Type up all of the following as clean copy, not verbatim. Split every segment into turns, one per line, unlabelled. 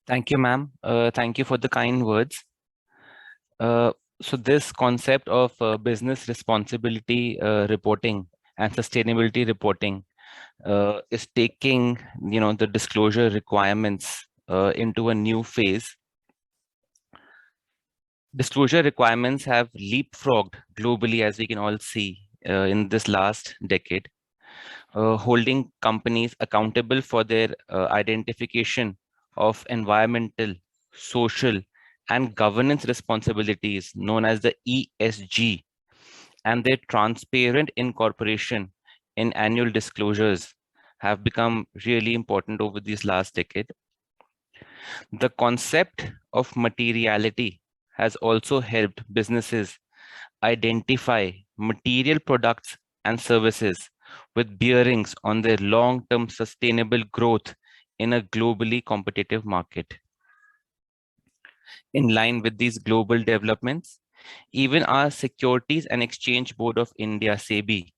Thank you, ma'am. Thank you for the kind words. Uh, so this concept of business responsibility reporting and sustainability reporting is taking, the disclosure requirements into a new phase. Disclosure requirements have leapfrogged globally, as we can all see in this last decade, holding companies accountable for their identification of environmental, social, and governance responsibilities known as the ESG, and their transparent incorporation in annual disclosures have become really important over this last decade. The concept of materiality has also helped businesses identify material products and services with bearings on their long-term sustainable growth in a globally competitive market. In line with these global developments, even our Securities and Exchange Board of India, SEBI,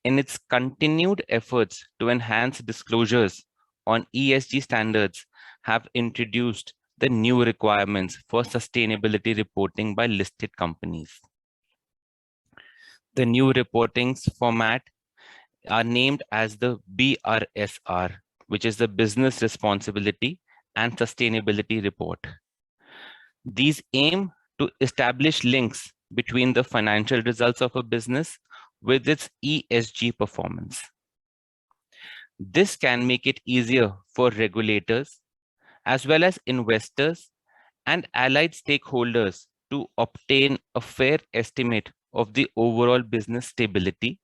in its continued efforts to enhance disclosures on ESG standards, have introduced the new requirements for sustainability reporting by listed companies. The new reporting format are named as the BRSR, which is the Business Responsibility and Sustainability Report. These aim to establish links between the financial results of a business with its ESG performance. This can make it easier for regulators, as well as investors and allied stakeholders to obtain a fair estimate of the overall business stability,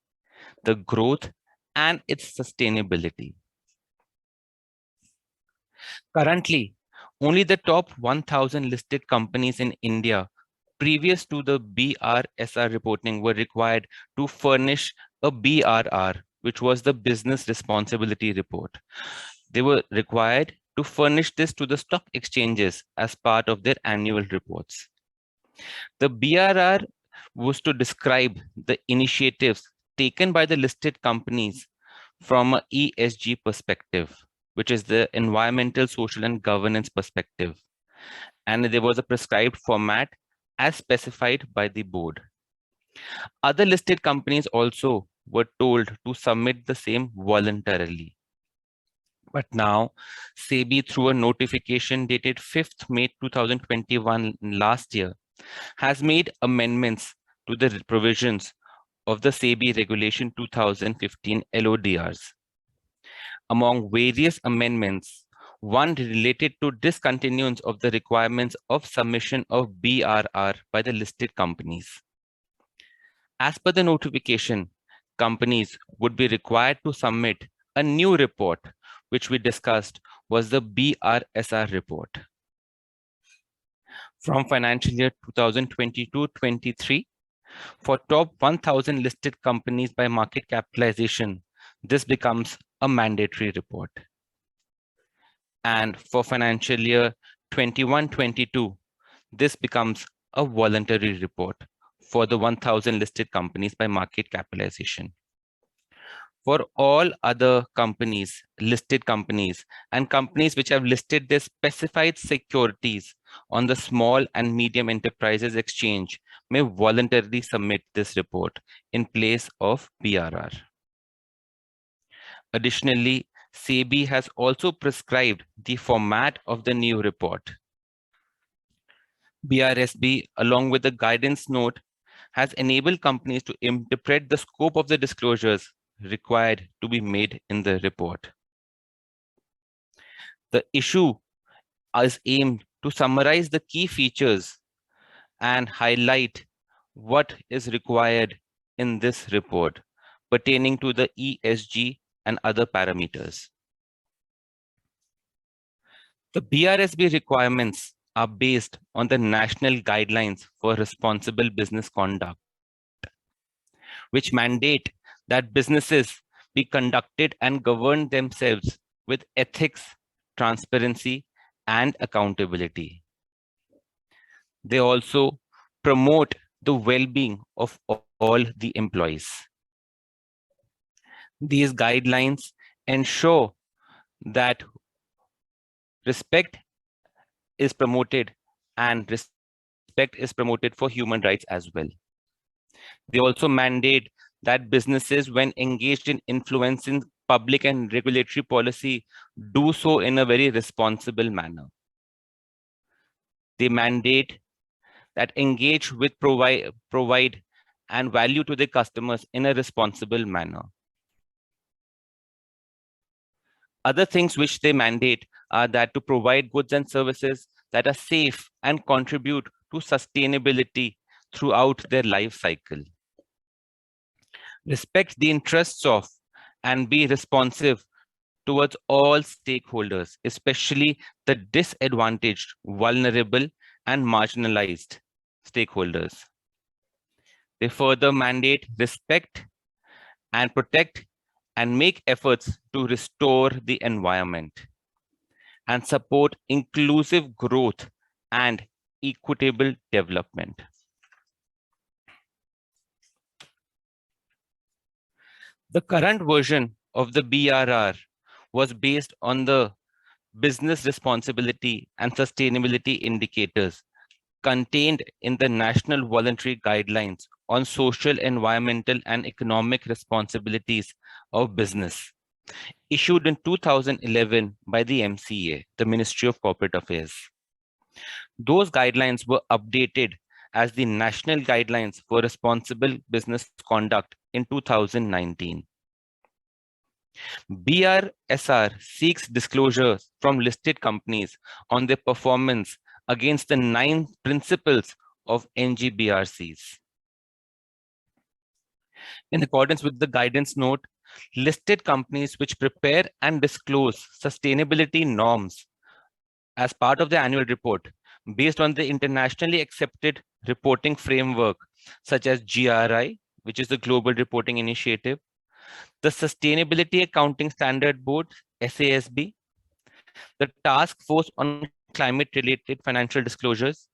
the growth, and its sustainability. Currently, only the top 1,000 listed companies in India previous to the BRSR reporting were required to furnish a BRR, which was the Business Responsibility Report. They were required to furnish this to the stock exchanges as part of their annual reports. The BRR was to describe the initiatives taken by the listed companies from an ESG perspective, which is the environmental, social, and governance perspective. And there was a prescribed format as specified by the board. Other listed companies also were told to submit the same voluntarily. But now, SEBI, through a notification dated 5th May 2021 last year, has made amendments to the provisions of the SEBI Regulation 2015 LODRs. Among various amendments, one related to discontinuance of the requirements of submission of BRR by the listed companies. As per the notification, companies would be required to submit a new report, which we discussed was the BRSR report. From financial year 2022-23, for top 1,000 listed companies by market capitalization, this becomes a mandatory report. And for financial year 21-22, this becomes a voluntary report for the 1,000 listed companies by market capitalization. For all other companies, listed companies, and companies which have listed their specified securities on the small and medium enterprises exchange may voluntarily submit this report in place of BRR. Additionally, SEBI has also prescribed the format of the new report. Brsb, along with the guidance note, has enabled companies to interpret the scope of the disclosures required to be made in the report. The issue is aimed to summarize the key features and highlight what is required in this report pertaining to the ESG and other parameters. The Brsb requirements are based on the National Guidelines for Responsible Business Conduct, which mandate that businesses be conducted and govern themselves with ethics, transparency, and accountability. They also promote the well-being of all the employees. These guidelines ensure that respect is promoted and respect is promoted for human rights as well. They also mandate that businesses, when engaged in influencing public and regulatory policy, do so in a very responsible manner. They mandate that engage with provide and value to their customers in a responsible manner. Other things which they mandate are that to provide goods and services that are safe and contribute to sustainability throughout their life cycle. Respect the interests of and be responsive towards all stakeholders, especially the disadvantaged, vulnerable, and marginalized stakeholders. They further mandate respect and protect and make efforts to restore the environment and support inclusive growth and equitable development. The current version of the BRR was based on the business responsibility and sustainability indicators contained in the National Voluntary Guidelines on Social, Environmental, and Economic Responsibilities of Business, issued in 2011 by the MCA, the Ministry of Corporate Affairs. Those guidelines were updated as the National Guidelines for Responsible Business Conduct in 2019. BRSR seeks disclosures from listed companies on their performance against the 9 principles of NGBRCs. In accordance with the guidance note, listed companies which prepare and disclose sustainability norms as part of the annual report based on the internationally accepted reporting framework such as GRI, which is the Global Reporting Initiative, the Sustainability Accounting Standard Board, SASB, the Task Force on Climate-Related Financial Disclosures,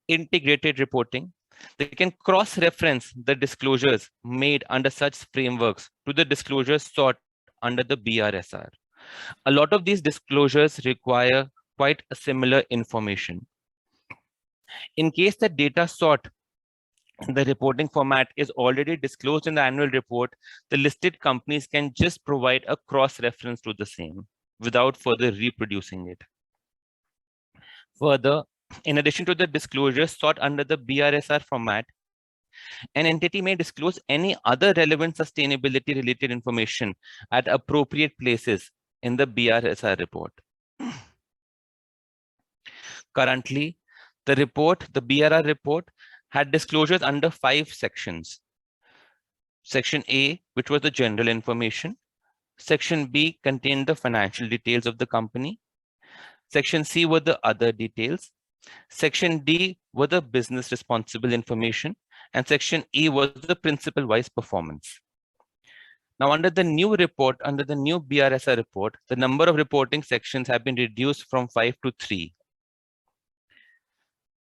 integrated reporting. They can cross-reference the disclosures made under such frameworks to the disclosures sought under the BRSR. A lot of these disclosures require quite a similar information. In case the data sought the reporting format is already disclosed in the annual report, the listed companies can just provide a cross-reference to the same without further reproducing it. Further, in addition to the disclosures sought under the BRSR format, an entity may disclose any other relevant sustainability-related information at appropriate places in the BRSR report. Currently, the BRR report, had disclosures under 5 sections. Section A, which was the general information. Section B contained the financial details of the company. Section C were the other details. Section D were the business responsible information. And Section E was the principal-wise performance. Now, under the new report, under the new BRSR report, the number of reporting sections have been reduced from 5 to 3.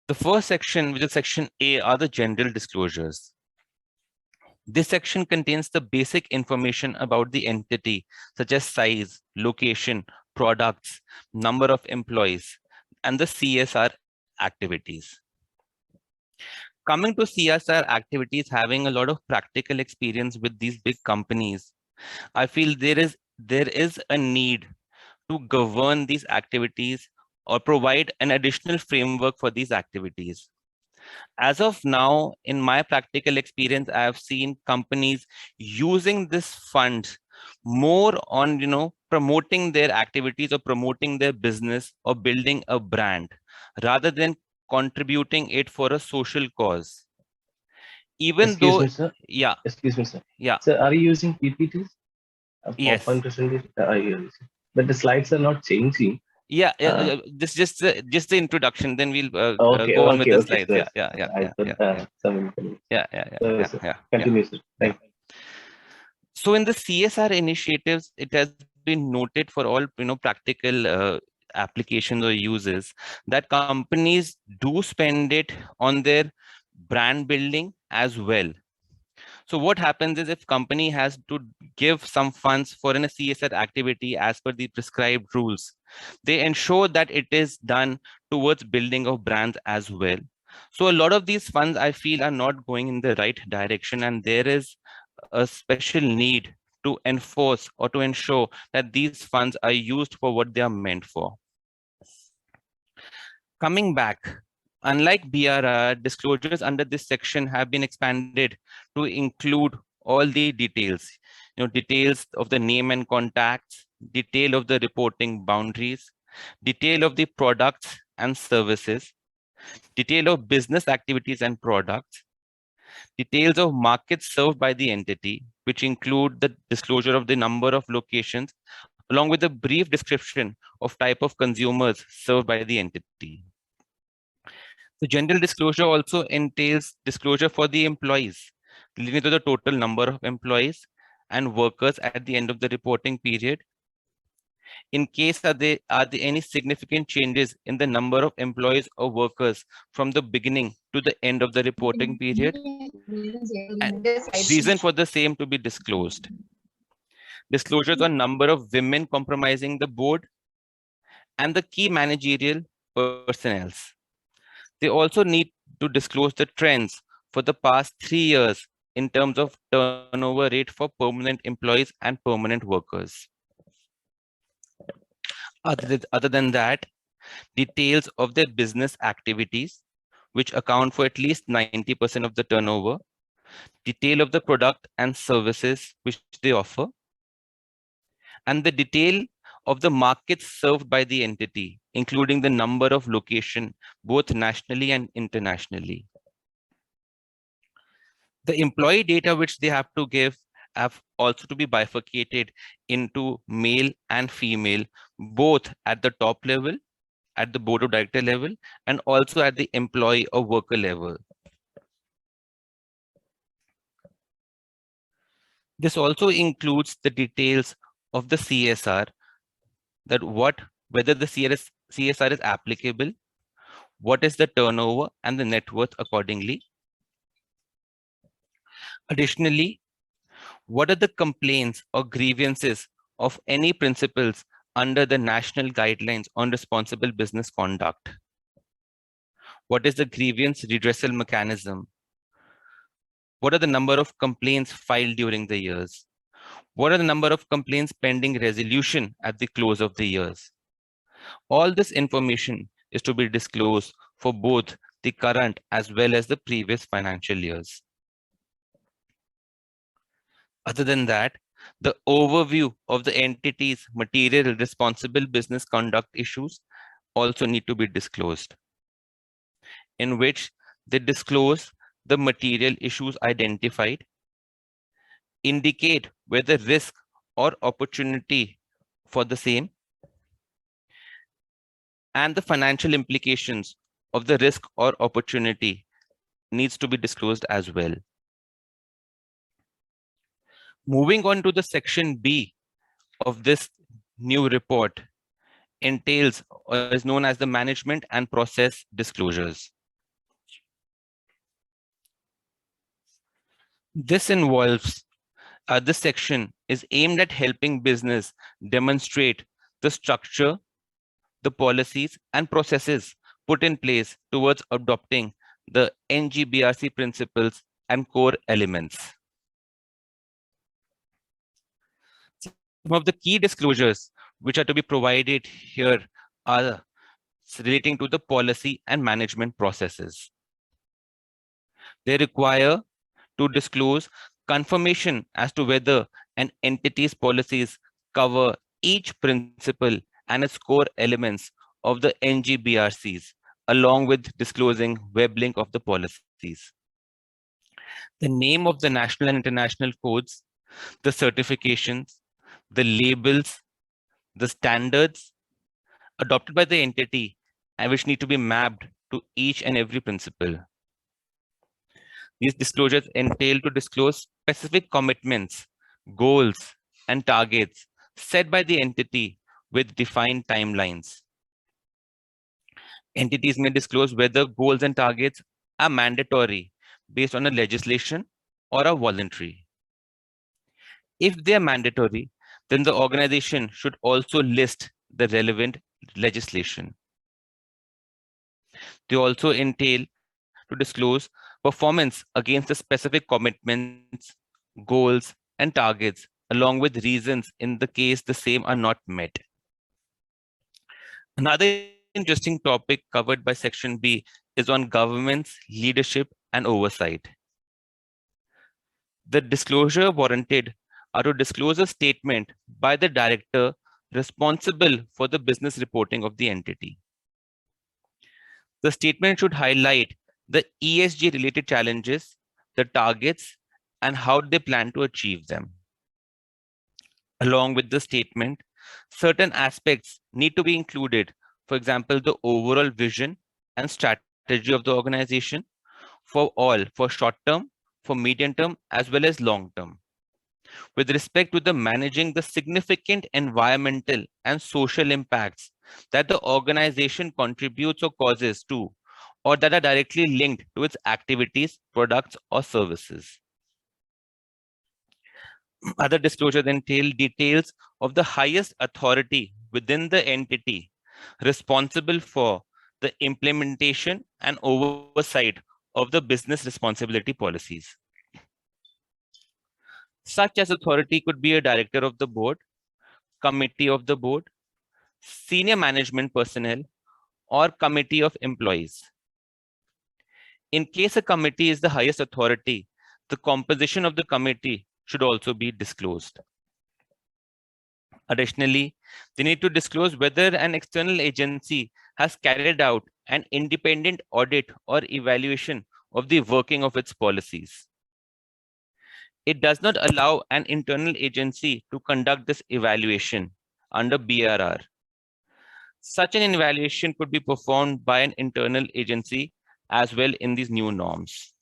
The first section, which is Section A, are the general disclosures. This section contains the basic information about the entity, such as size, location, products, number of employees, and the CSR activities. Coming to CSR activities, having a lot of practical experience with these big companies, I feel there is a need to govern these activities or provide an additional framework for these activities. As of now, in my practical experience, I have seen companies using this fund more on promoting their activities or promoting their business or building a brand rather than contributing it for a social cause. Even
Excuse
though,
me, sir.
yeah,
Excuse me, sir.
yeah,
Sir, are you using PPTs?
yes,
PowerPoint presentation? Are you using? But the slides are not changing.
yeah. Just the introduction. Then we'll
Okay,
go on with
okay,
the
okay,
slides.
sir.
Yeah.
I thought some information.
Yeah.
Continue, sir. Thank you.
So in the CSR initiatives, it has been noted for all practical applications or uses that companies do spend it on their brand building as well. So what happens is if company has to give some funds for an CSR activity as per the prescribed rules, they ensure that it is done towards building of brands as well. So a lot of these funds I feel are not going in the right direction, and there is a special need to enforce or to ensure that these funds are used for what they are meant for. Coming back, unlike BRR, disclosures under this section have been expanded to include all the details, details of the name and contacts, detail of the reporting boundaries, detail of the products and services, detail of business activities and products, details of markets served by the entity, which include the disclosure of the number of locations, along with a brief description of type of consumers served by the entity. The general disclosure also entails disclosure for the employees, leading to the total number of employees and workers at the end of the reporting period. In case are there any significant changes in the number of employees or workers from the beginning to the end of the reporting period, and reason for the same to be disclosed. Disclosures on number of women comprising the board and the key managerial personnel. They also need to disclose the trends for the past 3 years in terms of turnover rate for permanent employees and permanent workers. Other than that, details of their business activities, which account for at least 90% of the turnover, detail of the product and services which they offer, and the detail of the markets served by the entity, including the number of locations, both nationally and internationally. The employee data which they have to give have also to be bifurcated into male and female, both at the top level, at the board of director level, and also at the employee or worker level. This also includes the details of the CSR, that whether the CSR is applicable, what is the turnover and the net worth accordingly. Additionally, what are the complaints or grievances of any principals under the national guidelines on responsible business conduct? What is the grievance redressal mechanism? What are the number of complaints filed during the years? What are the number of complaints pending resolution at the close of the years? All this information is to be disclosed for both the current as well as the previous financial years. Other than that, the overview of the entity's material responsible business conduct issues also need to be disclosed, in which they disclose the material issues identified, indicate whether risk or opportunity for the same, and the financial implications of the risk or opportunity needs to be disclosed as well. Moving on to the section B of this new report entails or is known as the management and process disclosures. This section is aimed at helping business demonstrate the structure, the policies and processes put in place towards adopting the NGBRC principles and core elements. Some of the key disclosures which are to be provided here are relating to the policy and management processes. They require to disclose confirmation as to whether an entity's policies cover each principle and its core elements of the NGBRCs, along with disclosing web link of the policies. The name of the national and international codes, the certifications, the labels, the standards adopted by the entity and which need to be mapped to each and every principle. These disclosures entail to disclose specific commitments, goals, and targets set by the entity with defined timelines. Entities may disclose whether goals and targets are mandatory based on a legislation or are voluntary. If they are mandatory, then the organization should also list the relevant legislation. They also entail to disclose performance against the specific commitments, goals, and targets, along with reasons in the case the same are not met. Another interesting topic covered by Section B is on government's leadership and oversight. The disclosure warranted are to disclose a statement by the director responsible for the business reporting of the entity. The statement should highlight the ESG related challenges, the targets, and how they plan to achieve them. Along with the statement, certain aspects need to be included. For example, the overall vision and strategy of the organization for all, for short term, for medium term, as well as long term. With respect to the managing the significant environmental and social impacts that the organization contributes or causes to, or that are directly linked to its activities, products, or services. Other disclosures entail details of the highest authority within the entity responsible for the implementation and oversight of the business responsibility policies. Such as authority could be a director of the board, committee of the board, senior management personnel, or committee of employees. In case a committee is the highest authority, the composition of the committee should also be disclosed. Additionally, they need to disclose whether an external agency has carried out an independent audit or evaluation of the working of its policies. It does not allow an internal agency to conduct this evaluation under BRR. Such an evaluation could be performed by an internal agency as well in these new norms.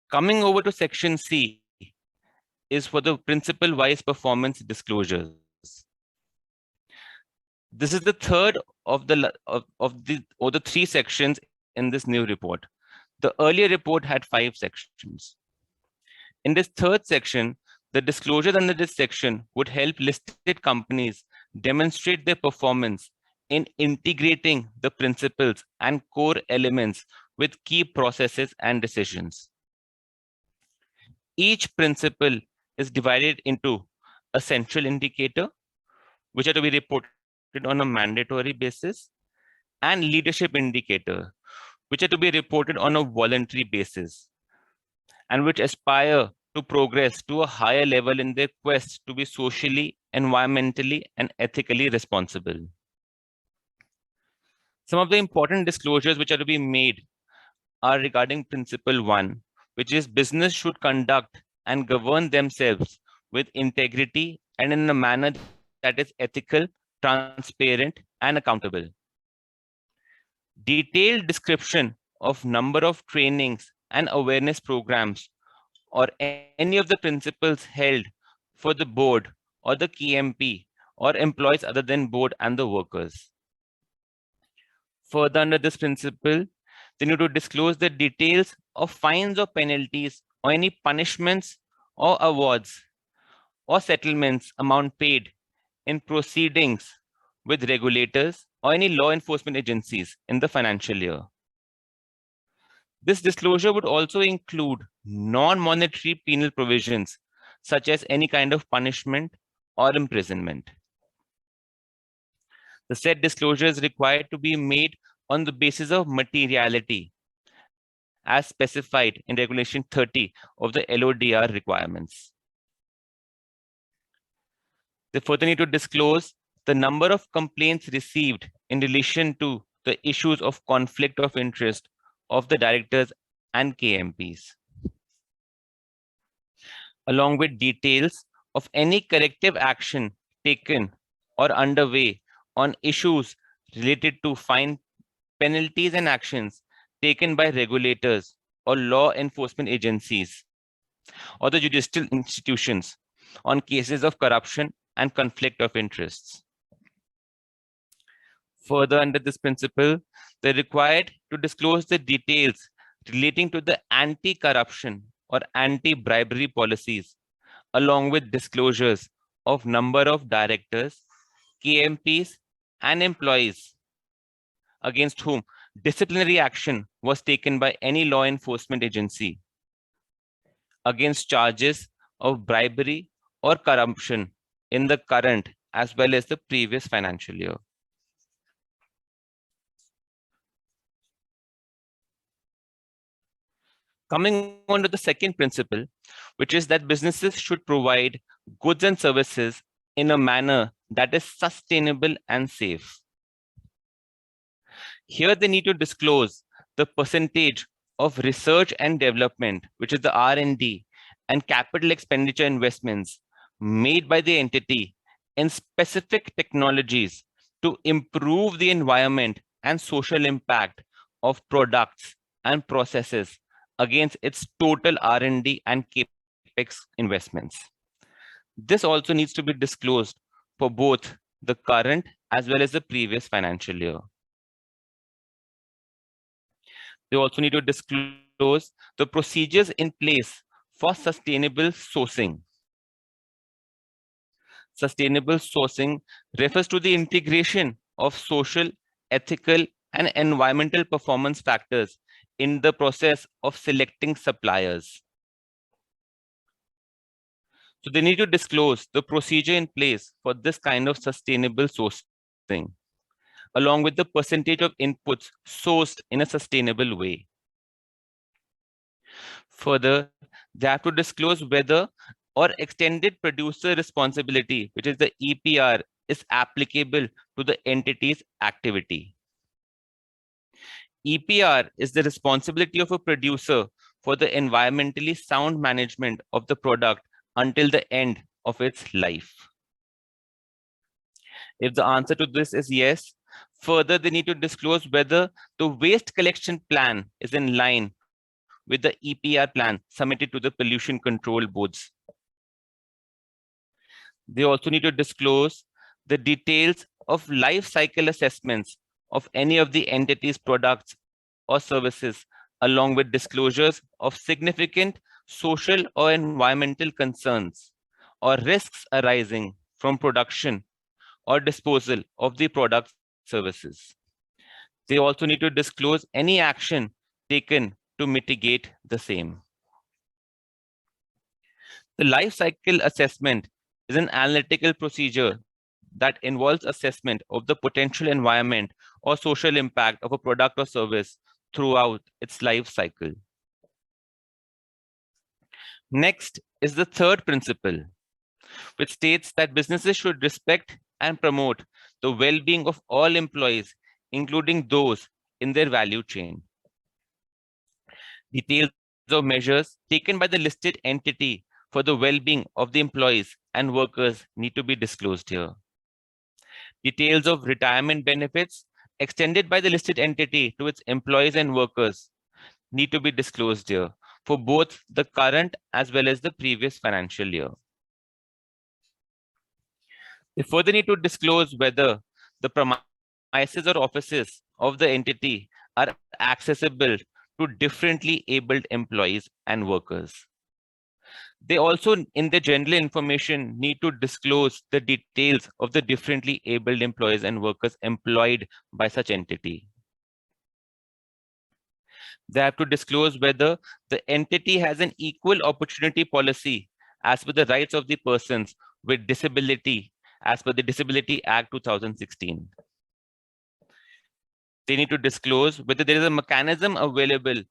Coming over to Section C is for the principal-wise performance disclosures. This is the third of the three sections in this new report. The earlier report had 5 sections. In this third section, the disclosures under this section would help listed companies demonstrate their performance in integrating the principles and core elements with key processes and decisions. Each principle is divided into a central indicator, which are to be reported on a mandatory basis, and leadership indicator, which are to be reported on a voluntary basis, and which aspire to progress to a higher level in their quest to be socially, environmentally, and ethically responsible. Some of the important disclosures which are to be made are regarding Principle 1, which is business should conduct and govern themselves with integrity and in a manner that is ethical, transparent, and accountable. Detailed description of number of trainings and awareness programs or any of the principles held for the board or the KMP or employees other than board and the workers. Further, under this principle, they need to disclose the details of fines or penalties or any punishments or awards or settlements amount paid in proceedings with regulators or any law enforcement agencies in the financial year. This disclosure would also include non-monetary penal provisions, such as any kind of punishment or imprisonment. The said disclosure is required to be made on the basis of materiality, as specified in Regulation 30 of the LODR requirements. They further need to disclose the number of complaints received in relation to the issues of conflict of interest of the directors and KMPs, along with details of any corrective action taken or underway on issues related to fine, penalties, and actions taken by regulators or law enforcement agencies or the judicial institutions on cases of corruption and conflict of interests. Further, under this principle, they're required to disclose the details relating to the anti-corruption or anti-bribery policies, along with disclosures of number of directors, KMPs, and employees against whom disciplinary action was taken by any law enforcement agency against charges of bribery or corruption in the current as well as the previous financial year. Coming on to the second principle, which is that businesses should provide goods and services in a manner that is sustainable and safe. Here they need to disclose the percentage of research and development, which is the R&D, and capital expenditure investments made by the entity in specific technologies to improve the environment and social impact of products and processes against its total R&D and capex investments. This also needs to be disclosed for both the current as well as the previous financial year. They also need to disclose the procedures in place for sustainable sourcing. Sustainable sourcing refers to the integration of social, ethical, and environmental performance factors in the process of selecting suppliers. So they need to disclose the procedure in place for this kind of sustainable sourcing, along with the percentage of inputs sourced in a sustainable way. Further, they have to disclose whether or extended producer responsibility, which is the EPR, is applicable to the entity's activity. EPR is the responsibility of a producer for the environmentally sound management of the product until the end of its life. If the answer to this is yes, further they need to disclose whether the waste collection plan is in line with the EPR plan submitted to the pollution control boards. They also need to disclose the details of life cycle assessments of any of the entity's products or services, along with disclosures of significant social or environmental concerns or risks arising from production or disposal of the product services. They also need to disclose any action taken to mitigate the same. The life cycle assessment is an analytical procedure that involves assessment of the potential environment or social impact of a product or service throughout its life cycle. Next is the third principle, which states that businesses should respect and promote the well-being of all employees, including those in their value chain. Details of measures taken by the listed entity for the well-being of the employees and workers need to be disclosed here. Details of retirement benefits extended by the listed entity to its employees and workers need to be disclosed here for both the current as well as the previous financial year. They further need to disclose whether the premises or offices of the entity are accessible to differently abled employees and workers. They also, in their general information, need to disclose the details of the differently abled employees and workers employed by such entity. They have to disclose whether the entity has an equal opportunity policy as per the rights of the persons with disability as per the Disability Act 2016. They need to disclose whether there is a mechanism available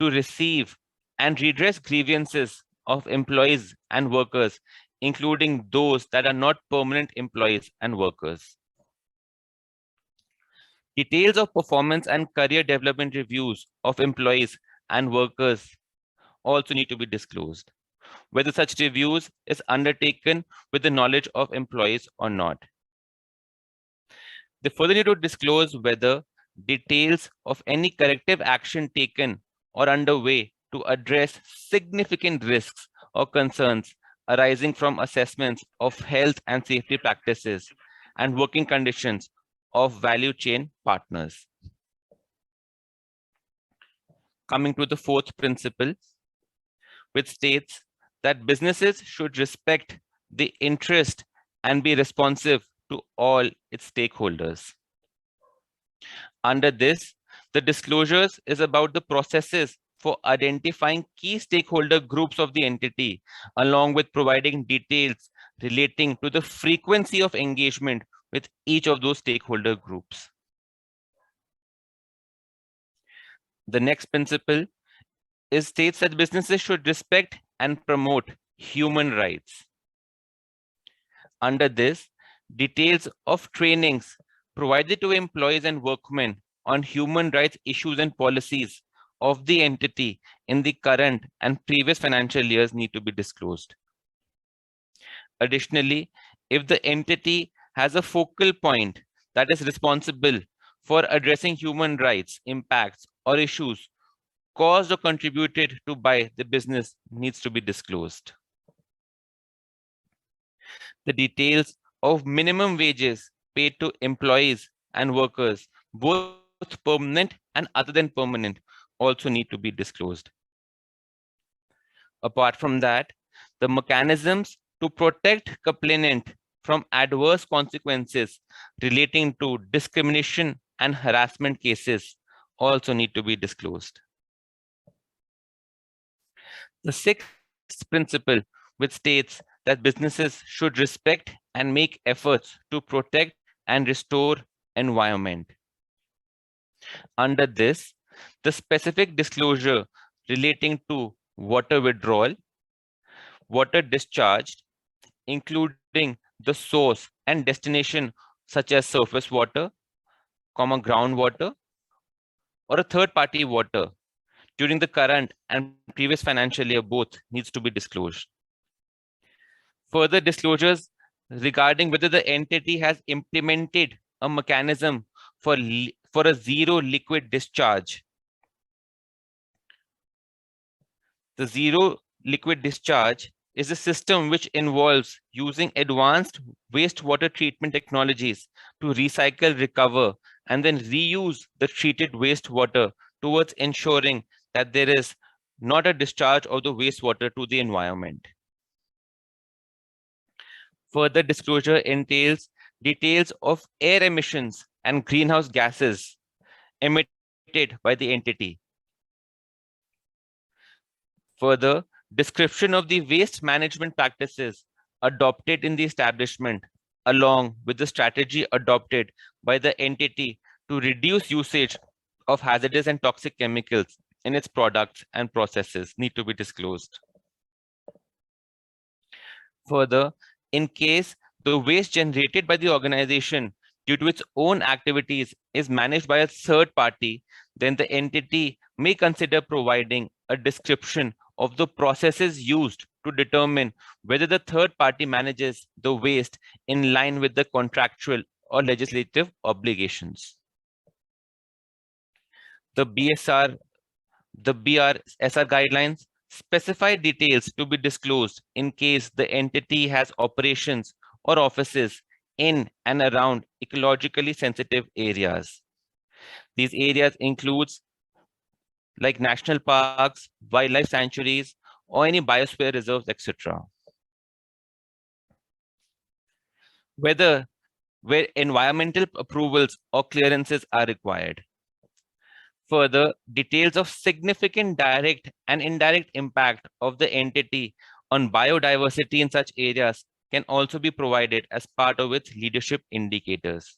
to receive and redress grievances of employees and workers, including those that are not permanent employees and workers. Details of performance and career development reviews of employees and workers also need to be disclosed, whether such reviews is undertaken with the knowledge of employees or not. They further need to disclose whether details of any corrective action taken or underway to address significant risks or concerns arising from assessments of health and safety practices and working conditions of value chain partners. Coming to the fourth principle, which states that businesses should respect the interest and be responsive to all its stakeholders. Under this, the disclosures is about the processes for identifying key stakeholder groups of the entity, along with providing details relating to the frequency of engagement with each of those stakeholder groups. The next principle is states that businesses should respect and promote human rights. Under this, details of trainings provided to employees and workmen on human rights issues and policies of the entity in the current and previous financial years need to be disclosed. Additionally, if the entity has a focal point that is responsible for addressing human rights impacts or issues caused or contributed to by the business needs to be disclosed. The details of minimum wages paid to employees and workers, both permanent and other than permanent, also need to be disclosed. Apart from that, the mechanisms to protect complainant from adverse consequences relating to discrimination and harassment cases also need to be disclosed. The sixth principle, which states that businesses should respect and make efforts to protect and restore environment. Under this, the specific disclosure relating to water withdrawal, water discharge, including the source and destination such as surface water, groundwater, or a third-party water during the current and previous financial year both needs to be disclosed. Further disclosures regarding whether the entity has implemented a mechanism for a zero liquid discharge. The zero liquid discharge is a system which involves using advanced wastewater treatment technologies to recycle, recover, and then reuse the treated wastewater towards ensuring that there is not a discharge of the wastewater to the environment. Further disclosure entails details of air emissions and greenhouse gases emitted by the entity. Further, description of the waste management practices adopted in the establishment, along with the strategy adopted by the entity to reduce usage of hazardous and toxic chemicals in its products and processes need to be disclosed. Further, in case the waste generated by the organization due to its own activities is managed by a third party, then the entity may consider providing a description of the processes used to determine whether the third party manages the waste in line with the contractual or legislative obligations. The Brsr guidelines specify details to be disclosed in case the entity has operations or offices in and around ecologically sensitive areas. These areas includes like national parks, wildlife sanctuaries, or any biosphere reserves, etc. Where environmental approvals or clearances are required. Further, details of significant direct and indirect impact of the entity on biodiversity in such areas can also be provided as part of its leadership indicators.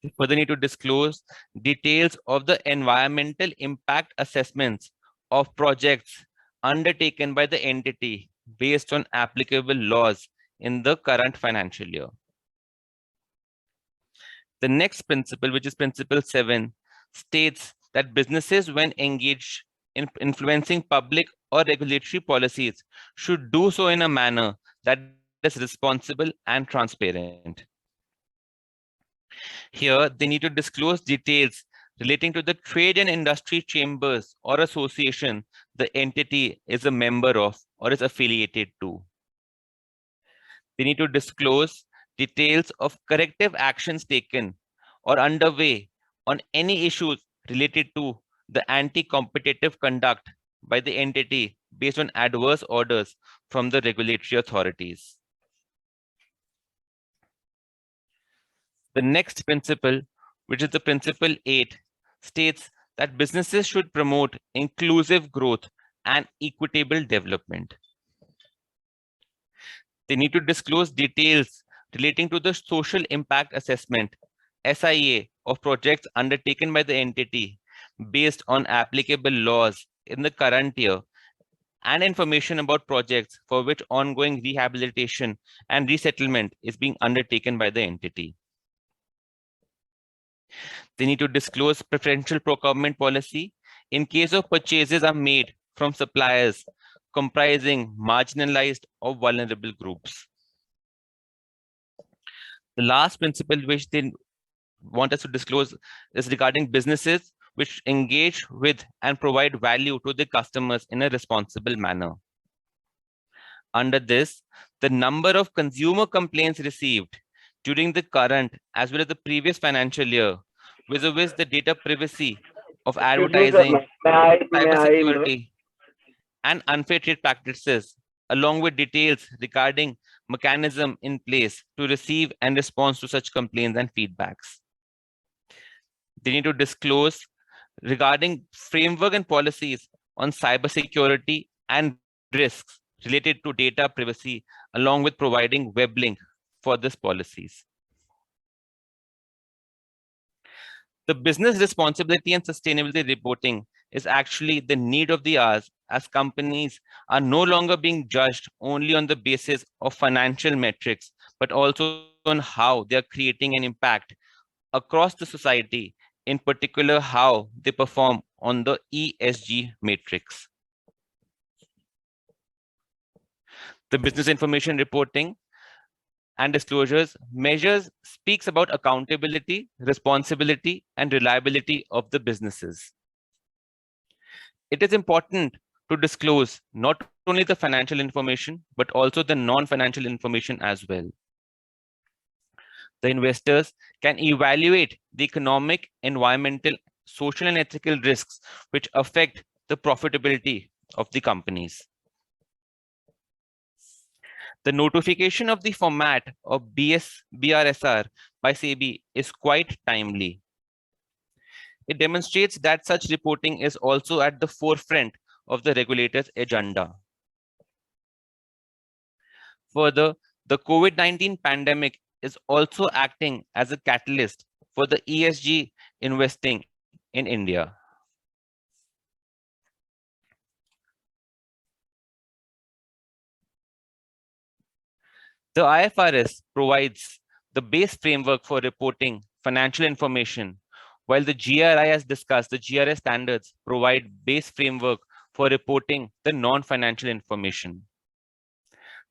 We further need to disclose details of the environmental impact assessments of projects undertaken by the entity based on applicable laws in the current financial year. The next principle, which is principle 7, states that businesses, when engaged in influencing public or regulatory policies, should do so in a manner that is responsible and transparent. Here, they need to disclose details relating to the trade and industry chambers or association the entity is a member of or is affiliated to. They need to disclose details of corrective actions taken or underway on any issues related to the anti-competitive conduct by the entity based on adverse orders from the regulatory authorities. The next principle, which is the principle 8, states that businesses should promote inclusive growth and equitable development. They need to disclose details relating to the social impact assessment, SIA, of projects undertaken by the entity based on applicable laws in the current year, and information about projects for which ongoing rehabilitation and resettlement is being undertaken by the entity. They need to disclose preferential procurement policy in case of purchases are made from suppliers comprising marginalized or vulnerable groups. The last principle which they want us to disclose is regarding businesses which engage with and provide value to the customers in a responsible manner. Under this, the number of consumer complaints received during the current as well as the previous financial year vis-a-vis the data privacy of advertising, cybersecurity, and unfair trade practices, along with details regarding mechanism in place to receive and respond to such complaints and feedbacks. They need to disclose regarding framework and policies on cybersecurity and risks related to data privacy, along with providing web link for these policies. The business responsibility and sustainability reporting is actually the need of the hour, as companies are no longer being judged only on the basis of financial metrics, but also on how they are creating an impact across the society, in particular how they perform on the ESG matrix. The business information reporting and disclosures measures speaks about accountability, responsibility, and reliability of the businesses. It is important to disclose not only the financial information, but also the non-financial information as well. The investors can evaluate the economic, environmental, social, and ethical risks which affect the profitability of the companies. The notification of the format of Brsr by SEBI is quite timely. It demonstrates that such reporting is also at the forefront of the regulator's agenda. Further, the COVID-19 pandemic is also acting as a catalyst for the ESG investing in India. The IFRS provides the base framework for reporting financial information, while the GRI, as discussed, the GRI standards provide base framework for reporting the non-financial information.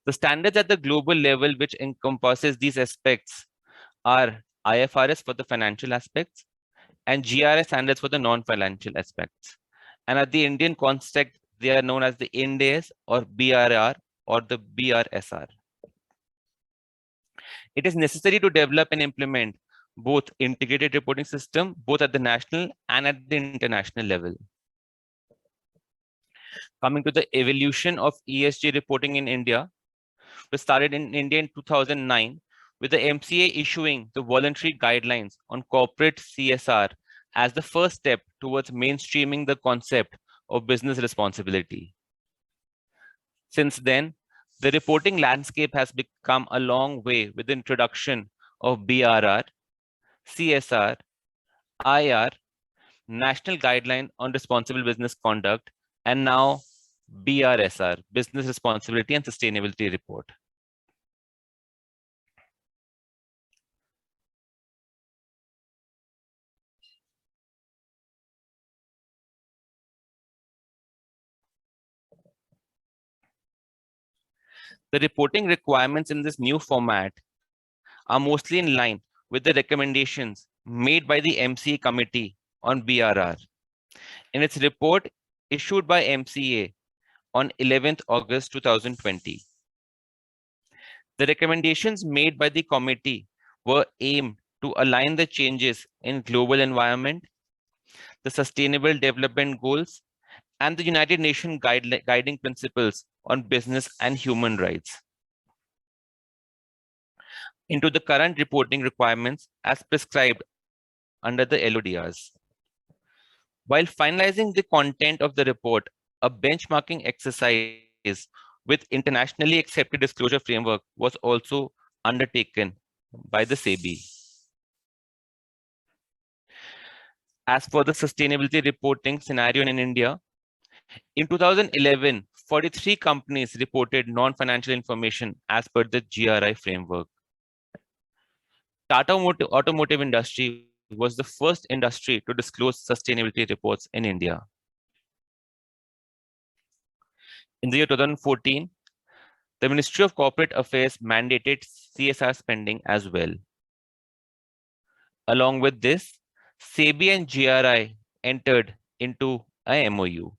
The standards at the global level which encompasses these aspects are IFRS for the financial aspects and GRI standards for the non-financial aspects. And at the Indian context, they are known as the Ind AS or BRR or the Brsr. It is necessary to develop and implement both integrated reporting system, both at the national and at the international level. Coming to the evolution of ESG reporting in India, we started in India in 2009 with the MCA issuing the voluntary guidelines on corporate CSR as the first step towards mainstreaming the concept of business responsibility. Since then, the reporting landscape has become a long way with the introduction of BRR, CSR, IR, National Guideline on Responsible Business Conduct, and now BRSR, Business Responsibility and Sustainability Report. The reporting requirements in this new format are mostly in line with the recommendations made by the MCA Committee on BRR. In its report issued by MCA on 11th August 2020. The recommendations made by the committee were aimed to align the changes in global environment, the Sustainable Development Goals, and the United Nations guiding principles on business and human rights into the current reporting requirements as prescribed under the LODRs. While finalizing the content of the report, a benchmarking exercise with internationally accepted disclosure framework was also undertaken by the SEBI. As for the sustainability reporting scenario in India, in 2011, 43 companies reported non-financial information as per the GRI framework. Tata automotive industry was the first industry to disclose sustainability reports in India. In the year 2014, the Ministry of Corporate Affairs mandated CSR spending as well. Along with this, SEBI and GRI entered into a MOU.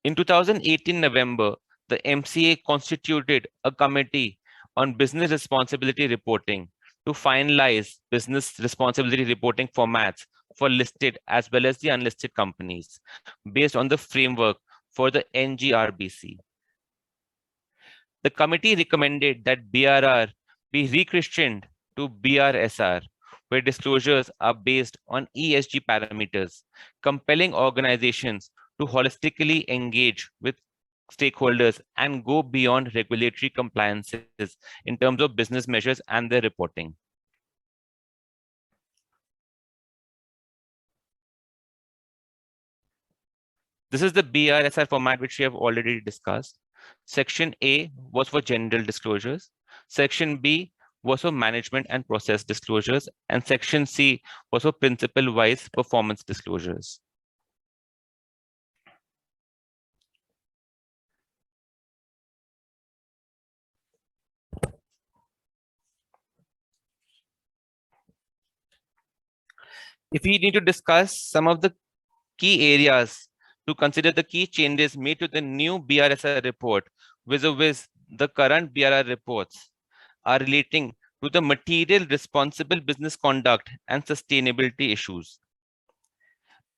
In 2018 November, the MCA constituted a committee on business responsibility reporting to finalize business responsibility reporting formats for listed as well as the unlisted companies based on the framework for the NGRBC. The committee recommended that BRR be rechristened to BRSR, where disclosures are based on ESG parameters, compelling organizations to holistically engage with stakeholders and go beyond regulatory compliances in terms of business measures and their reporting. This is the BRSR format which we have already discussed. Section A was for general disclosures. Section B was for management and process disclosures. And Section C was for principle-wise performance disclosures. If we need to discuss some of the key areas to consider the key changes made to the new BRSR report vis-a-vis the current BRR reports are relating to the material responsible business conduct and sustainability issues.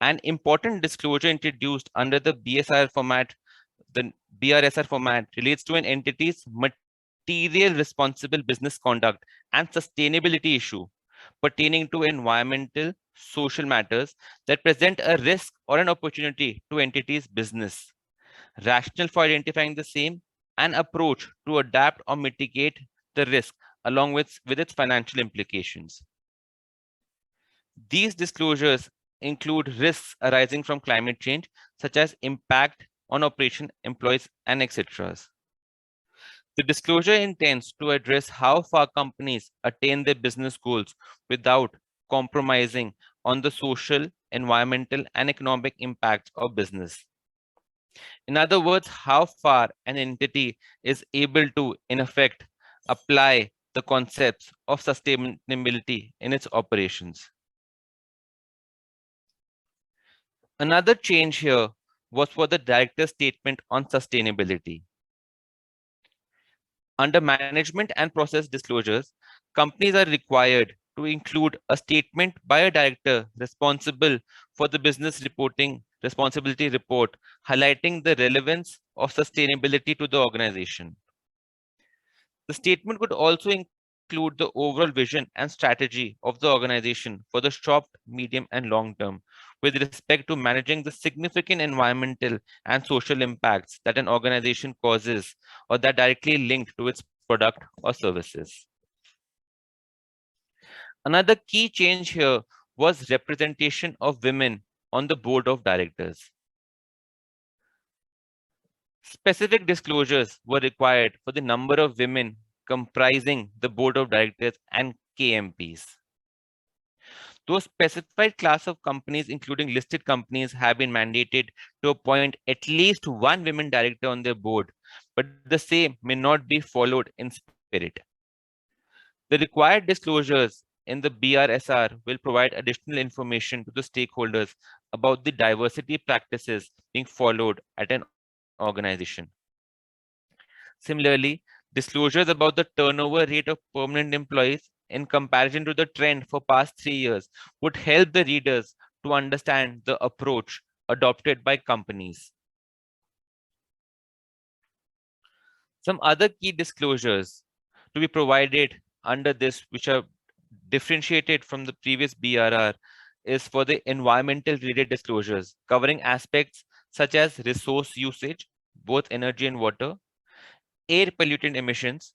An important disclosure introduced under the BSR format, the BRSR format, relates to an entity's material responsible business conduct and sustainability issue pertaining to environmental, social matters that present a risk or an opportunity to entity's business, rationale for identifying the same, and approach to adapt or mitigate the risk along with its financial implications. These disclosures include risks arising from climate change, such as impact on operation, employees, and etc. The disclosure intends to address how far companies attain their business goals without compromising on the social, environmental, and economic impacts of business. In other words, how far an entity is able to, in effect, apply the concepts of sustainability in its operations. Another change here was for the director's statement on sustainability. Under management and process disclosures, companies are required to include a statement by a director responsible for the business reporting responsibility report, highlighting the relevance of sustainability to the organization. The statement would also include the overall vision and strategy of the organization for the short, medium, and long term, with respect to managing the significant environmental and social impacts that an organization causes or that directly linked to its product or services. Another key change here was representation of women on the board of directors. Specific disclosures were required for the number of women comprising the board of directors and KMPs. Those specified class of companies, including listed companies, have been mandated to appoint at least one women director on their board, but the same may not be followed in spirit. The required disclosures in the BRSR will provide additional information to the stakeholders about the diversity practices being followed at an organization. Similarly, disclosures about the turnover rate of permanent employees in comparison to the trend for past 3 years would help the readers to understand the approach adopted by companies. Some other key disclosures to be provided under this, which are differentiated from the previous BRR, is for the environmental related disclosures, covering aspects such as resource usage, both energy and water, air pollutant emissions,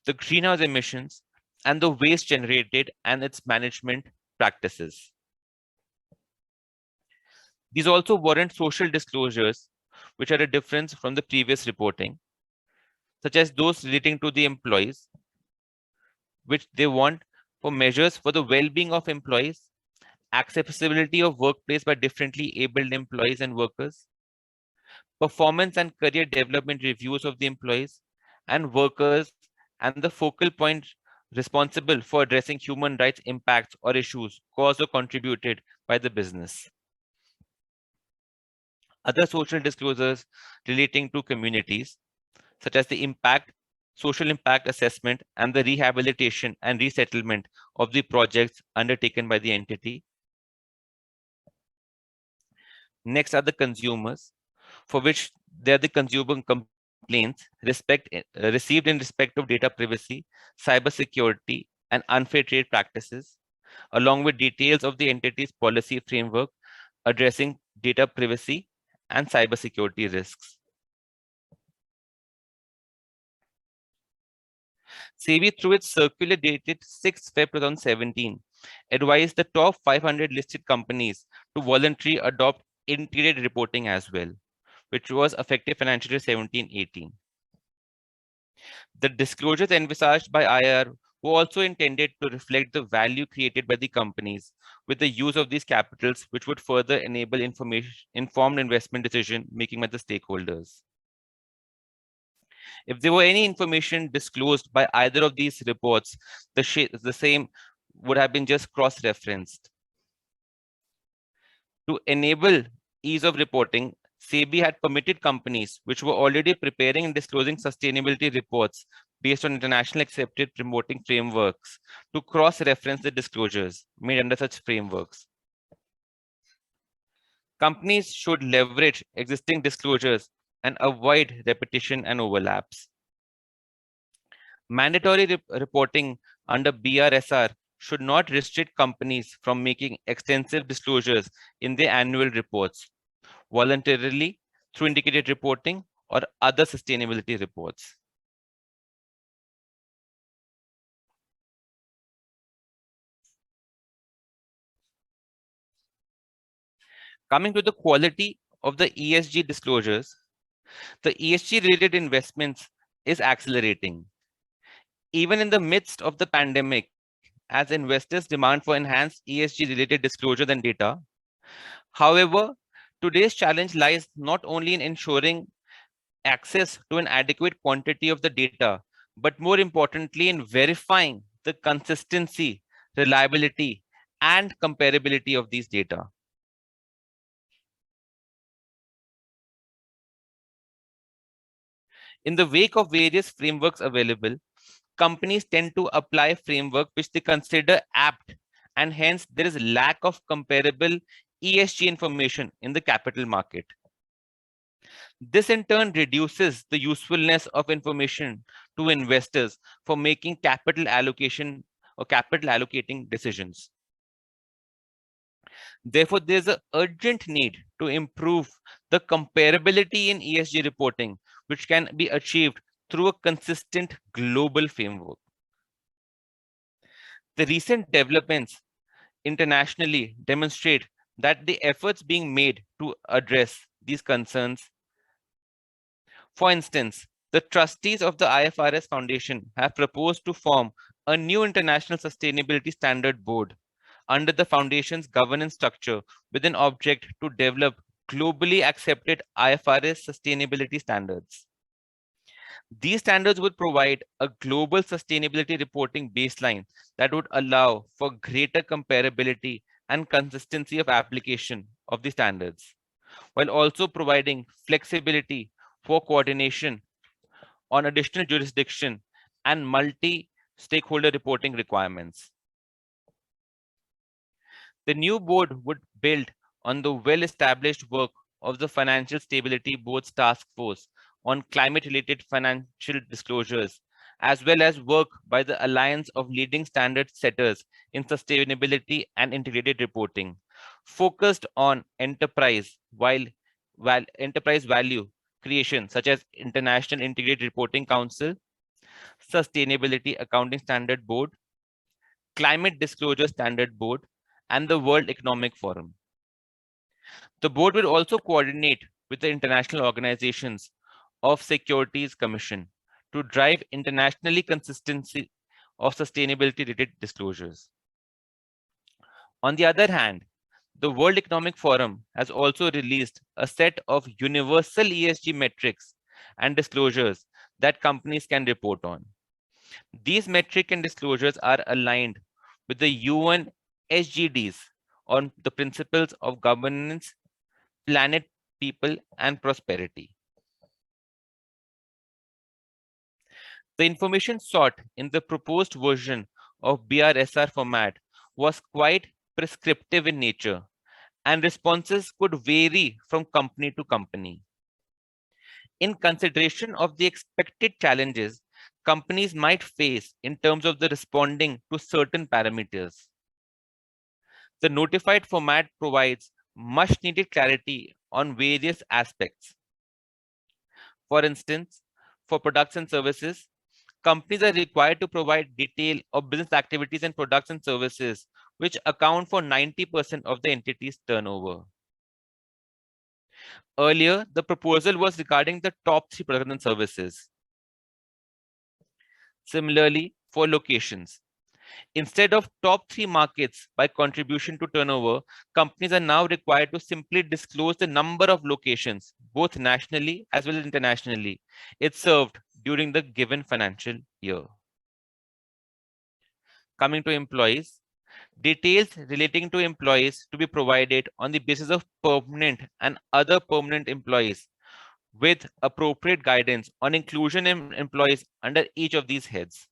the greenhouse emissions, and the waste generated and its management practices. These also warrant social disclosures, which are a difference from the previous reporting, such as those relating to the employees, which they want for measures for the well-being of employees, accessibility of workplace by differently abled employees and workers, performance and career development reviews of the employees and workers, and the focal point responsible for addressing human rights impacts or issues caused or contributed by the business. Other social disclosures relating to communities, such as the social impact assessment and the rehabilitation and resettlement of the projects undertaken by the entity. Next are the consumers, for which they are the consumer complaints received in respect of data privacy, cybersecurity, and unfair trade practices, along with details of the entity's policy framework addressing data privacy and cybersecurity risks. SEBI, through its circular dated 6 February 2017, advised the top 500 listed companies to voluntarily adopt integrated reporting as well, which was effective financial year 17-18. The disclosures envisaged by IR were also intended to reflect the value created by the companies with the use of these capitals, which would further enable informed investment decision making by the stakeholders. If there were any information disclosed by either of these reports, the same would have been just cross-referenced. To enable ease of reporting, SEBI had permitted companies which were already preparing and disclosing sustainability reports based on international accepted reporting frameworks to cross-reference the disclosures made under such frameworks. Companies should leverage existing disclosures and avoid repetition and overlaps. Mandatory reporting under BRSR should not restrict companies from making extensive disclosures in their annual reports, voluntarily through indicated reporting or other sustainability reports. Coming to the quality of the ESG disclosures, the ESG-related investments is accelerating. Even in the midst of the pandemic, as investors demand for enhanced ESG-related disclosures and data. However, today's challenge lies not only in ensuring access to an adequate quantity of the data, but more importantly in verifying the consistency, reliability, and comparability of these data. In the wake of various frameworks available, companies tend to apply framework which they consider apt, and hence there is lack of comparable ESG information in the capital market. This in turn reduces the usefulness of information to investors for making capital allocation or capital allocating decisions. Therefore, there's an urgent need to improve the comparability in ESG reporting, which can be achieved through a consistent global framework. The recent developments internationally demonstrate that the efforts being made to address these concerns. For instance, the trustees of the IFRS Foundation have proposed to form a new international sustainability standard board under the foundation's governance structure with an object to develop globally accepted IFRS sustainability standards. These standards would provide a global sustainability reporting baseline that would allow for greater comparability and consistency of application of the standards, while also providing flexibility for coordination on additional jurisdiction and multi stakeholder reporting requirements. The new board would build on the well-established work of the Financial Stability Board's task force on climate-related financial disclosures, as well as work by the Alliance of Leading Standard Setters in Sustainability and Integrated Reporting, focused on enterprise value creation, such as International Integrated Reporting Council, Sustainability Accounting Standard Board, Climate Disclosure Standard Board, and the World Economic Forum. The board will also coordinate with the international organizations of Securities Commission to drive internationally consistency of sustainability-related disclosures. On the other hand, the World Economic Forum has also released a set of universal ESG metrics and disclosures that companies can report on. These metrics and disclosures are aligned with the UN SDGs on the principles of governance, planet, people, and prosperity. The information sought in the proposed version of BRSR format was quite prescriptive in nature, and responses could vary from company to company. In consideration of the expected challenges companies might face in terms of the responding to certain parameters, the notified format provides much needed clarity on various aspects. For instance, for products and services, companies are required to provide detail of business activities and products and services, which account for 90% of the entity's turnover. Earlier, the proposal was regarding the top 3 products and services. Similarly, for locations, instead of top 3 markets by contribution to turnover, companies are now required to simply disclose the number of locations, both nationally as well as internationally, it served during the given financial year. Coming to employees, details relating to employees to be provided on the basis of permanent and other permanent employees with appropriate guidance on inclusion in employees under each of these heads.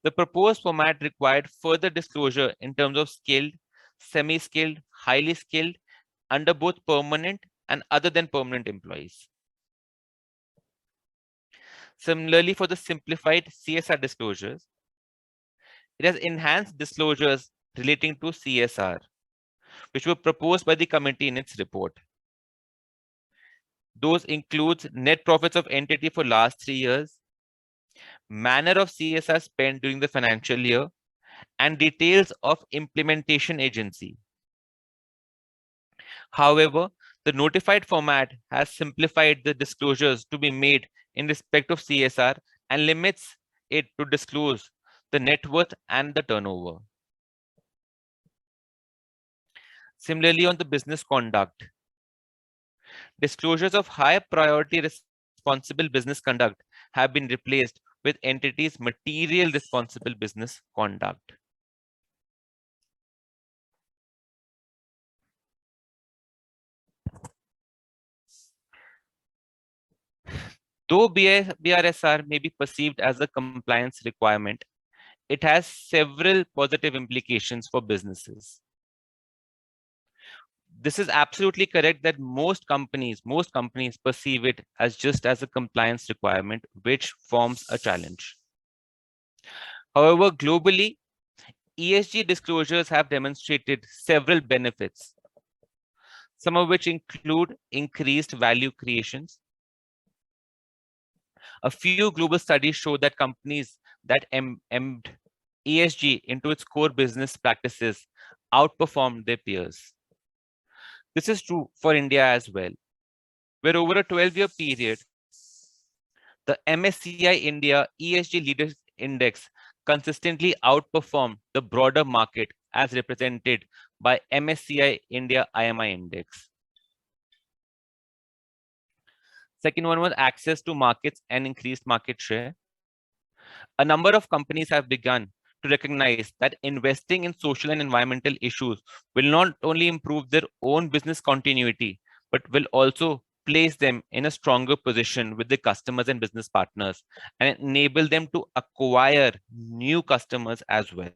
The proposed format required further disclosure in terms of skilled, semi-skilled, highly skilled, under both permanent and other than permanent employees. Similarly, for the simplified CSR disclosures, it has enhanced disclosures relating to CSR, which were proposed by the committee in its report. Those includes net profits of entity for last 3 years, manner of CSR spent during the financial year, and details of implementation agency. However, the notified format has simplified the disclosures to be made in respect of CSR and limits it to disclose the net worth and the turnover. Similarly, on the business conduct, disclosures of high priority responsible business conduct have been replaced with entities' material responsible business conduct. Though BRSR may be perceived as a compliance requirement, it has several positive implications for businesses. This is absolutely correct that most companies perceive it as just as a compliance requirement, which forms a challenge. However, globally, ESG disclosures have demonstrated several benefits, some of which include increased value creations. A few global studies show that companies that embed ESG into its core business practices outperformed their peers. This is true for India as well, where over a 12-year period, the MSCI India ESG Leaders Index consistently outperformed the broader market as represented by MSCI India IMI Index. Second one was access to markets and increased market share. A number of companies have begun to recognize that investing in social and environmental issues will not only improve their own business continuity, but will also place them in a stronger position with the customers and business partners and enable them to acquire new customers as well.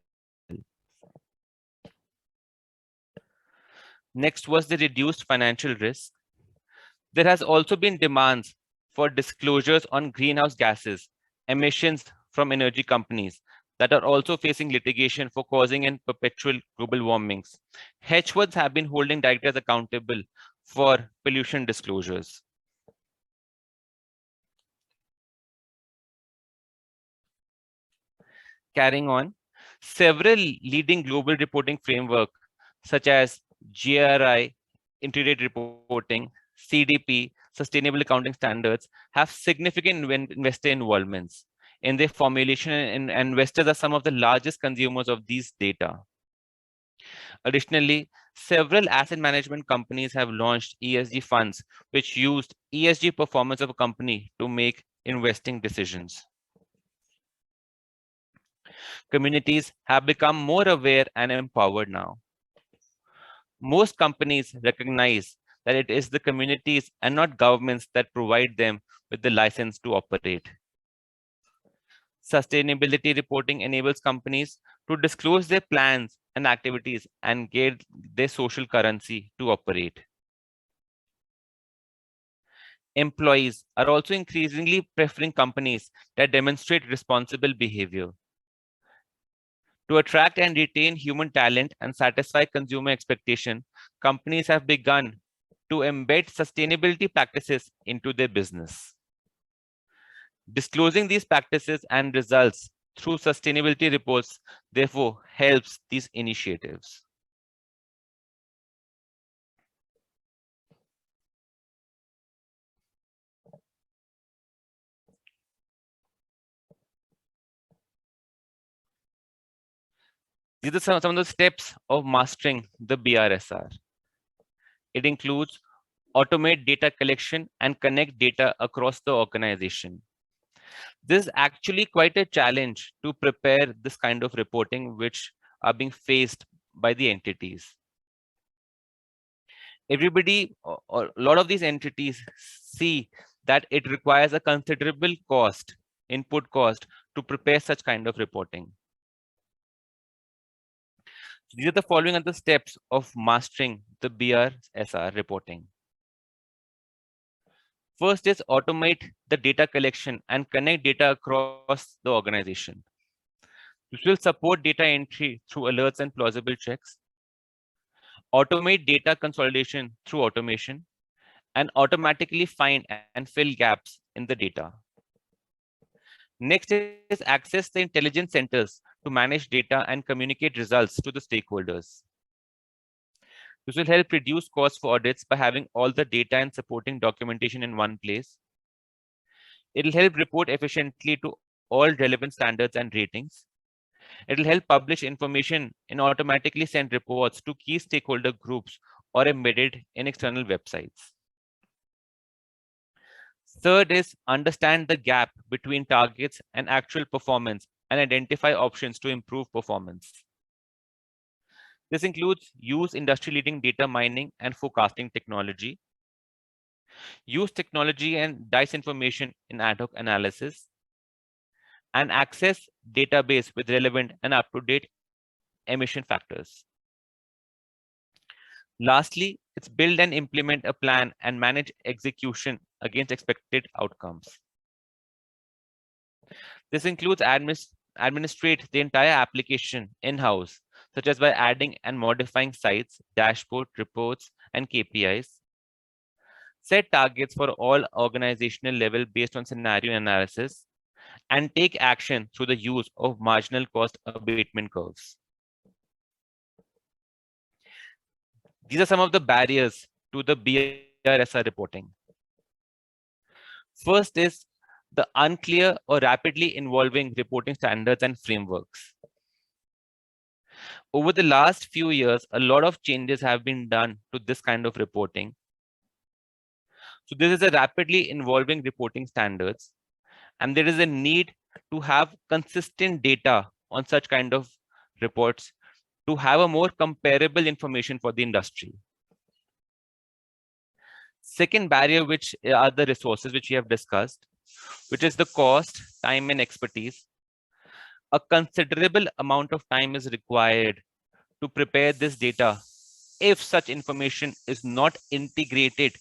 Next was the reduced financial risk. There has also been demands for disclosures on greenhouse gases, emissions from energy companies that are also facing litigation for causing and perpetual global warmings. Hedge funds have been holding directors accountable for pollution disclosures. Carrying on, several leading global reporting framework such as GRI, Integrated Reporting, CDP, Sustainable Accounting Standards have significant investor involvements in their formulation, and investors are some of the largest consumers of these data. Additionally, several asset management companies have launched ESG funds, which used ESG performance of a company to make investing decisions. Communities have become more aware and empowered now. Most companies recognize that it is the communities and not governments that provide them with the license to operate. Sustainability reporting enables companies to disclose their plans and activities and get their social currency to operate. Employees are also increasingly preferring companies that demonstrate responsible behavior. To attract and retain human talent and satisfy consumer expectation, companies have begun to embed sustainability practices into their business. Disclosing these practices and results through sustainability reports, therefore, helps these initiatives. These are some of the steps of mastering the BRSR. It includes automate data collection and connect data across the organization. This is actually quite a challenge to prepare this kind of reporting which are being faced by the entities. Everybody, or a lot of these entities see that it requires a considerable cost, input cost, to prepare such kind of reporting. These are the following are the steps of mastering the BRSR reporting. First is automate the data collection and connect data across the organization. This will support data entry through alerts and plausible checks, automate data consolidation through automation, and automatically find and fill gaps in the data. Next is access the intelligence centers to manage data and communicate results to the stakeholders. This will help reduce costs for audits by having all the data and supporting documentation in one place. It will help report efficiently to all relevant standards and ratings. It will help publish information and automatically send reports to key stakeholder groups or embedded in external websites. Third is understand the gap between targets and actual performance and identify options to improve performance. This includes use industry-leading data mining and forecasting technology, use technology and dice information in ad hoc analysis, and access database with relevant and up-to-date emission factors. Lastly, it's build and implement a plan and manage execution against expected outcomes. This includes administrate the entire application in-house, such as by adding and modifying sites, dashboard, reports, and KPIs. Set targets for all organizational level based on scenario analysis, and take action through the use of marginal cost abatement curves. These are some of the barriers to the BRSR reporting. First is the unclear or rapidly evolving reporting standards and frameworks. Over the last few years, a lot of changes have been done to this kind of reporting. So this is a rapidly evolving reporting standards, and there is a need to have consistent data on such kind of reports to have a more comparable information for the industry. Second barrier, which are the resources which we have discussed, which is the cost, time, and expertise. A considerable amount of time is required to prepare this data if such information is not integrated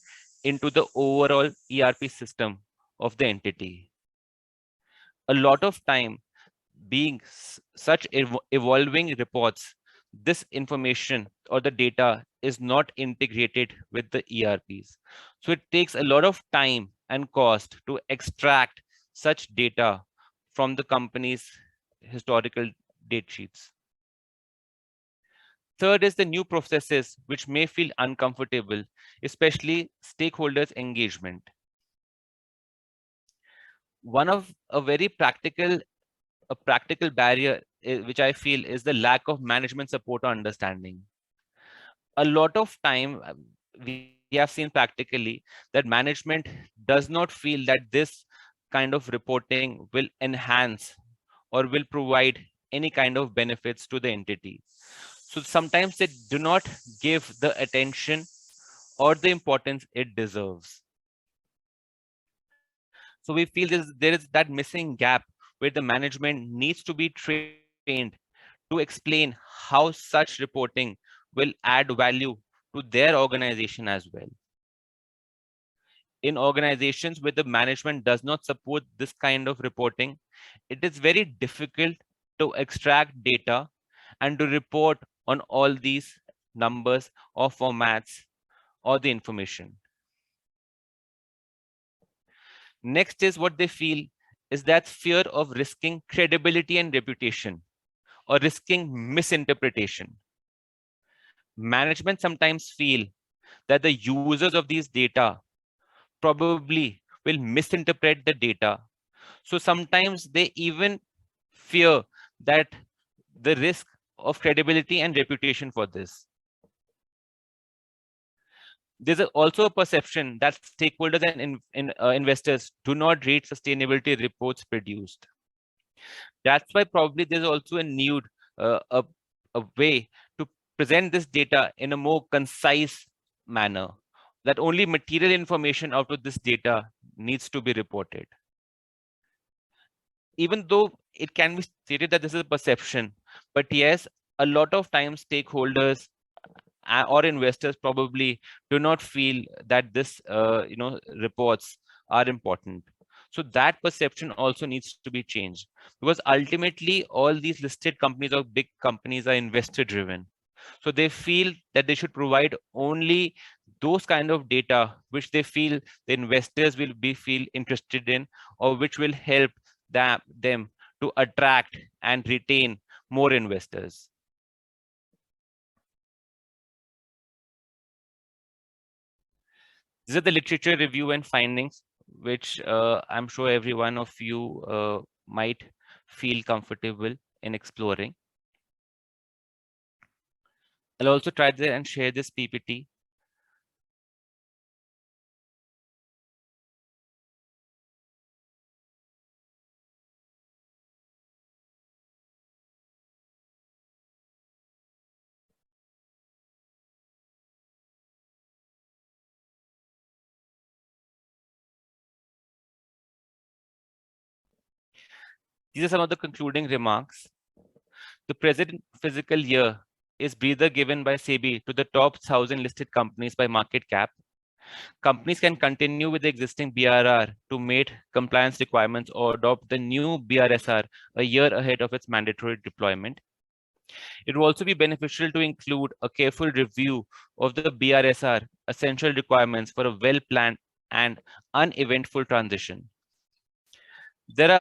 into the overall ERP system of the entity. A lot of time being such evolving reports, this information or the data is not integrated with the ERPs. So it takes a lot of time and cost to extract such data from the company's historical date sheets. Third is the new processes which may feel uncomfortable, especially stakeholders' engagement. One of a very practical barrier which I feel is the lack of management support or understanding. A lot of time we have seen practically that management does not feel that this kind of reporting will enhance or will provide any kind of benefits to the entity. So sometimes they do not give the attention or the importance it deserves. So we feel there is that missing gap where the management needs to be trained to explain how such reporting will add value to their organization as well. In organizations where the management does not support this kind of reporting, it is very difficult to extract data and to report on all these numbers or formats or the information. Next is what they feel is that fear of risking credibility and reputation or risking misinterpretation. Management sometimes feel that the users of these data probably will misinterpret the data. So sometimes they even fear that the risk of credibility and reputation for this. There's also a perception that stakeholders and investors do not read sustainability reports produced. That's why probably there's also a need, a way to present this data in a more concise manner, that only material information out of this data needs to be reported. Even though it can be stated that this is a perception, but yes, a lot of times stakeholders or investors probably do not feel that this reports are important. So that perception also needs to be changed, because ultimately all these listed companies or big companies are investor driven. So they feel that they should provide only those kind of data which they feel the investors will be feel interested in, or which will help them to attract and retain more investors. These are the literature review and findings, which I'm sure every one of you might feel comfortable in exploring. I'll also try there and share this PPT. These are some of the concluding remarks. The present fiscal year is breather given by SEBI to the top 1,000 listed companies by market cap. Companies can continue with the existing BRR to meet compliance requirements or adopt the new BRSR a year ahead of its mandatory deployment. It will also be beneficial to include a careful review of the BRSR essential requirements for a well-planned and uneventful transition. There are